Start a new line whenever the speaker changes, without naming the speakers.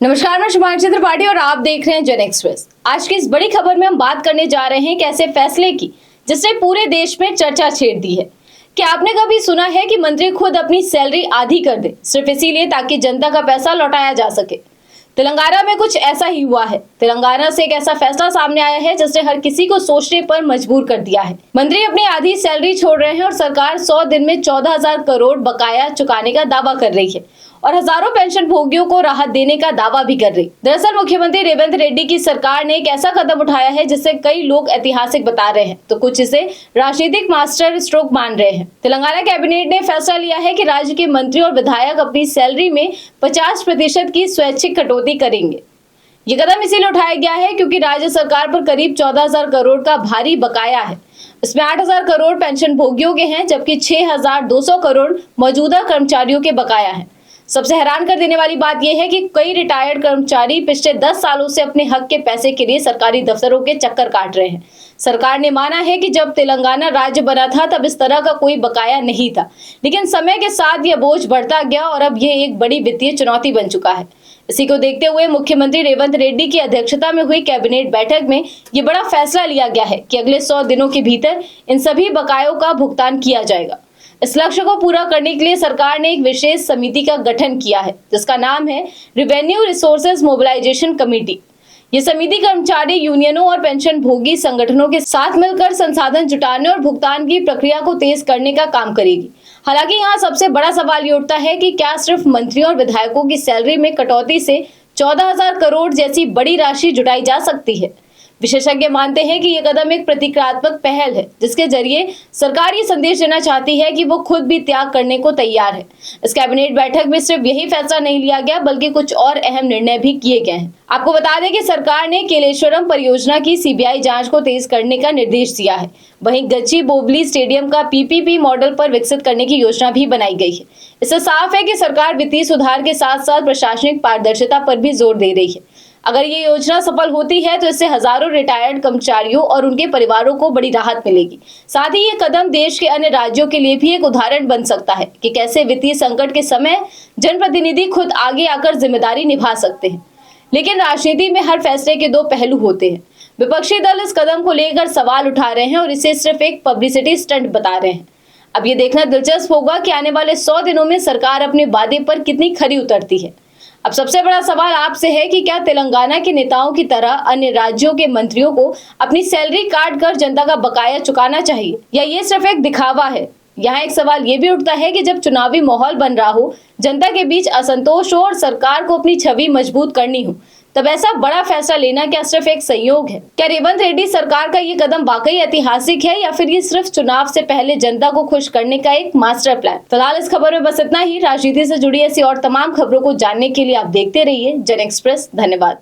नमस्कार, मैं शुभांशी त्रिपाठी और आप देख रहे हैं जन एक्सप्रेस। आज की इस बड़ी खबर में हम बात करने जा रहे हैं एक ऐसे फैसले की जिसने पूरे देश में चर्चा छेड़ दी है। क्या आपने कभी सुना है कि मंत्री खुद अपनी सैलरी आधी कर दे सिर्फ इसीलिए ताकि जनता का पैसा लौटाया जा सके? तेलंगाना में कुछ ऐसा ही हुआ है। तेलंगाना से एक ऐसा फैसला सामने आया है जिसने हर किसी को सोचने पर मजबूर कर दिया है। मंत्री अपनी आधी सैलरी छोड़ रहे हैं और सरकार 100 दिन में 14,000 करोड़ बकाया चुकाने का दावा कर रही है और हजारों पेंशन भोगियों को राहत देने का दावा भी कर रही। दरअसल मुख्यमंत्री रेवंत रेड्डी की सरकार ने एक ऐसा कदम उठाया है जिसे कई लोग ऐतिहासिक बता रहे हैं तो कुछ इसे राजनीतिक मास्टर स्ट्रोक मान रहे हैं। तेलंगाना कैबिनेट ने फैसला लिया है कि राज्य के मंत्री और विधायक अपनी सैलरी में 50% की स्वैच्छिक कटौती करेंगे। ये कदम इसीलिए उठाया गया है क्योंकि राज्य सरकार पर करीब 14,000 करोड़ का भारी बकाया है। इसमें 8,000 करोड़ पेंशन भोगियों के हैं जबकि 6,200 करोड़ मौजूदा कर्मचारियों के बकाया हैं। सबसे हैरान कर देने वाली बात यह है कि कई रिटायर्ड कर्मचारी पिछले 10 सालों से अपने हक के पैसे के लिए सरकारी दफ्तरों के चक्कर काट रहे हैं। सरकार ने माना है कि जब तेलंगाना राज्य बना था तब इस तरह का कोई बकाया नहीं था, लेकिन समय के साथ यह बोझ बढ़ता गया और अब यह एक बड़ी वित्तीय चुनौती बन चुका है। इसी को देखते हुए मुख्यमंत्री रेवंत रेड्डी की अध्यक्षता में हुई कैबिनेट बैठक में ये बड़ा फैसला लिया गया है कि अगले 100 दिनों के भीतर इन सभी बकायों का भुगतान किया जाएगा। इस लक्ष्य को पूरा करने के लिए सरकार ने एक विशेष समिति का गठन किया है जिसका नाम है रेवेन्यू रिसोर्सेज मोबिलाइजेशन कमेटी। ये समिति कर्मचारी यूनियनों और पेंशन भोगी संगठनों के साथ मिलकर संसाधन जुटाने और भुगतान की प्रक्रिया को तेज करने का काम करेगी। हालांकि यहाँ सबसे बड़ा सवाल ये उठता है कि क्या सिर्फ मंत्रियों और विधायकों की सैलरी में कटौती से 14,000 करोड़ जैसी बड़ी राशि जुटाई जा सकती है? विशेषज्ञ मानते हैं कि यह कदम एक प्रतीकात्मक पहल है जिसके जरिए सरकार ये संदेश देना चाहती है कि वो खुद भी त्याग करने को तैयार है। इस कैबिनेट बैठक में सिर्फ यही फैसला नहीं लिया गया बल्कि कुछ और अहम निर्णय भी किए गए हैं। आपको बता दें कि सरकार ने केलेश्वरम परियोजना की सीबीआई जांच को तेज करने का निर्देश दिया है। वहीं गच्ची-बोबली स्टेडियम का पीपीपी मॉडल पर विकसित करने की योजना भी बनाई गई है। इससे साफ है कि सरकार वित्तीय सुधार के साथ साथ प्रशासनिक पारदर्शिता पर भी जोर दे रही है। अगर ये योजना सफल होती है तो इससे हजारों रिटायर्ड कर्मचारियों और उनके परिवारों को बड़ी राहत मिलेगी। साथ ही ये कदम देश के अन्य राज्यों के लिए भी एक उदाहरण बन सकता है कि कैसे वित्तीय संकट के समय जनप्रतिनिधि खुद आगे आकर जिम्मेदारी निभा सकते हैं। लेकिन राजनीति में हर फैसले के दो पहलू होते हैं। विपक्षी दल इस कदम को लेकर सवाल उठा रहे हैं और इसे सिर्फ एक पब्लिसिटी स्टंट बता रहे हैं। अब ये देखना दिलचस्प होगा कि आने वाले 100 दिनों में सरकार अपने वादे पर कितनी खरी उतरती है। अब सबसे बड़ा सवाल आपसे है कि क्या तेलंगाना के नेताओं की तरह अन्य राज्यों के मंत्रियों को अपनी सैलरी काट कर जनता का बकाया चुकाना चाहिए या ये सिर्फ एक दिखावा है? यहाँ एक सवाल ये भी उठता है कि जब चुनावी माहौल बन रहा हो, जनता के बीच असंतोष हो और सरकार को अपनी छवि मजबूत करनी हो, तब ऐसा बड़ा फैसला लेना क्या सिर्फ एक संयोग है? क्या रेवंत रेड्डी सरकार का ये कदम वाकई ऐतिहासिक है या फिर ये सिर्फ चुनाव से पहले जनता को खुश करने का एक मास्टर प्लान? फिलहाल इस खबर में बस इतना ही। राजनीति से जुड़ी ऐसी और तमाम खबरों को जानने के लिए आप देखते रहिए जन एक्सप्रेस। धन्यवाद।